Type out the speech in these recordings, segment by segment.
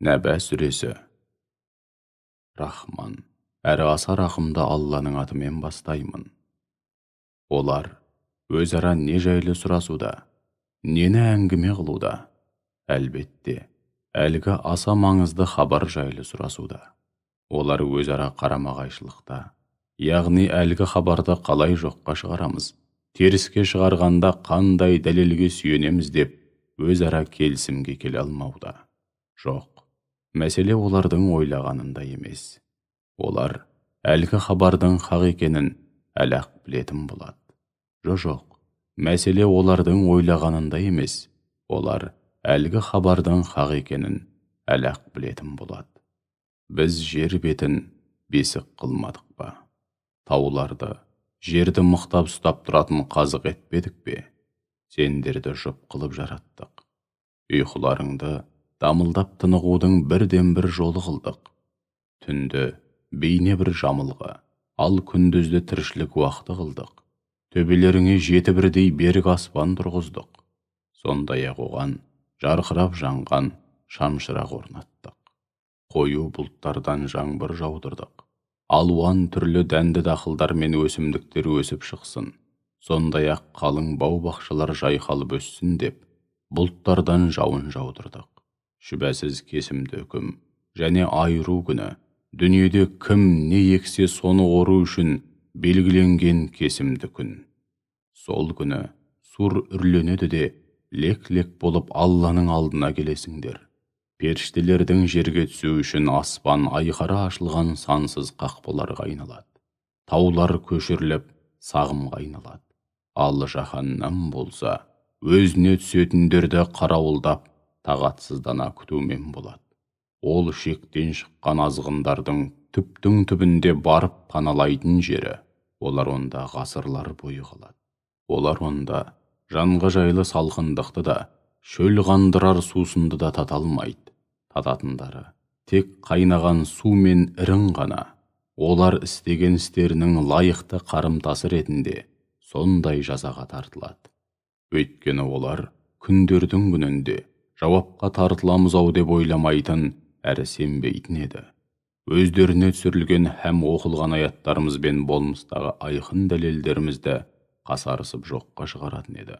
Нәбә сүресі. Рахман, әрі аса рахымды Алланың атымен бастаймын. Олар өзара не жайлы сұрасуда, нені әңгіме қылуда? Әлбетте, әлгі аса маңызды хабар жайлы сұрасуда. Олар өзара қарама-қайшылықта, яғни әлгі хабарды қалай жоққа шығарамыз, теріске шығарғанда қандай дәлелге сүйенеміз деп өзара келісімге келе алмауда. Жоқ. Мәселе олардың ойлағанында емес. Олар әлгі хабардың хақ екенін әлі-ақ білетін болады. Жоқ. Мәселе олардың ойлағанында емес. Олар әлгі хабардың хақ екенін әлі-ақ білетін болады. Біз жер бетін бесік қылмадық па? Тауларды, жерді мықтап ұстап тұратын қазық етпедік пе? Сендерді жұп қылып жараттық. Ұйқыларыңды дамылдап тынығудың бірден бір жолы қылдық. Түнді бейне бір жамылғы, ал күндізді тіршілік уақыты қылдық. Төбелеріңе жеті бірдей берік аспан тұрғыздық. Сондай-ақ оған жарқырап жанған шамшырақ орнаттық. Қою бұлттардан жаңбыр жаудырдық. Алуан түрлі дәнді дақылдар мен өсімдіктер өсіп шықсын. Сондай-ақ қалың бау-бақшалар жайқалып өссін деп, бұлттардан жауын жаудырдық. Шүбәсіз кесімді үкім және айыру күні, дүниеде кім не ексе соны ору үшін белгіленген кесімді күн. Сол күні сур үрленеді де, лек-лек болып Алланың алдына келесіңдер. Періштелердің жерге түсу үшін аспан айқара ашылған сансыз қақпаларға айналады. Таулар көшіріліп, сағымға айналады. Ал жаһаннам болса, өзіне түсетіндерді қарауылдап, тағатсыздана күтумен болады. Ол шектен шыққан азғындардың түптің түбінде барып паналайтын жері, олар онда ғасырлар бойы қалады. Олар онда жанға жайлы салқындықты да, шөл қандырар сусынды да тата алмайды. Тататындары тек қайнаған су мен ірің ғана. Олар істеген істерінің лайықты қарымтасы ретінде сондай жазаға тартылады. Өйткені олар күндердің күнінде жауапқа тартыламыз-ау деп ойламайтын, әрі сенбейтін еді. Өздеріне түсірілген һәм оқылған аяттарымыз бен болмыстағы айқын дәлелдерімізді қасарысып жоққа шығаратын еді.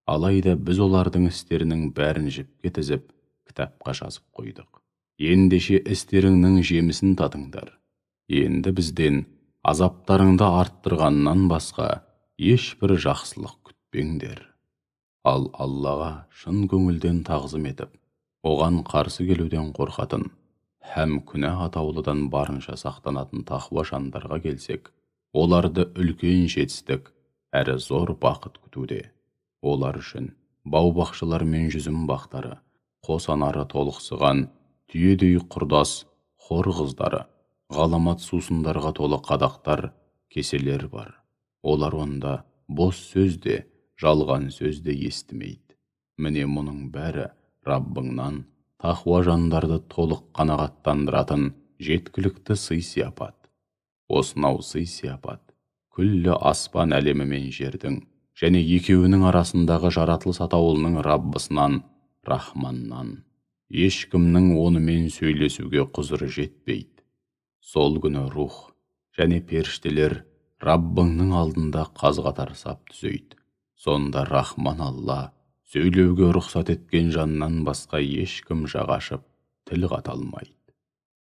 Алайда біз олардың істерінің бәрін жіпке тізіп, кітапқа жазып қойдық. Ендеше істеріңнің жемісін татыңдар. Енді бізден азаптарыңды арттырғаннан басқа ешбір жақсылық күтпеңдер. Ал Аллаға шын көңілден тағзым етіп, оған қарсы келуден қорқатын, һәм күнә атаулыдан барынша сақтанатын тақуа жандарға келсек, оларды үлкен жетістік әрі зор бақыт күтуде. Олар үшін бау-бақшалар мен жүзім бақтары, қос анары толықсыған, түйедей құрдас, хор қыздары, ғаламат сусындарға толы қадақтар, кеселер бар. Олар онда бос сөз де, жалған сөз де естімейді. Міне мұның бәрі Раббыңнан тақуа жандарды толық қанағаттандыратын жеткілікті сый-сияпат. Осынау сый-сияпат күллі аспан әлемі мен жердің және екеуінің арасындағы жаратылыс атаулының Раббысынан, Рахманнан. Ешкімнің онымен сөйлесуге құзыры жетпейді. Сол күні рух және періштелер Раббыңның алдында қаз-қатар сап түзейді. Сонда Рахман Алла сөйлеуге рұқсат еткен жаннан басқа ешкім жағашып, тіл қата алмайды.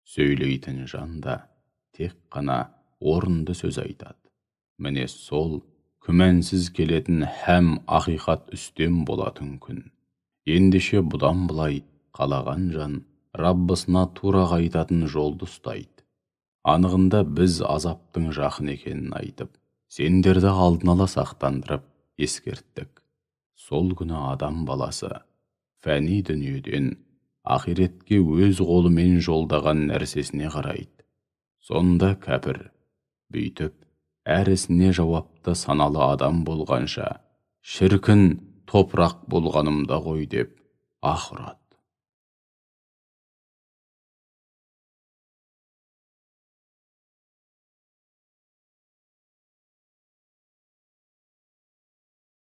Сөйлейтін жанда тек қана орынды сөз айтады. Міне сол күмәнсіз келетін һәм ақиқат үстем болатын күн. Ендеше бұдан былай қалаған жан Раббысына тура қайтатын жолды ұстайды. Анығында біз азаптың жақын екенін айтып, сендерді алдын ала сақтандырып, ескерттік. Сол күні адам баласы фәни дүниеден ақиретке өз қолымен жолдаған нәрсесіне қарайды. Сонда кәпір бүйтіп, әр ісіне жауапты саналы адам болғанша, шіркін топырақ болғанымда ғой деп аһ ұрады.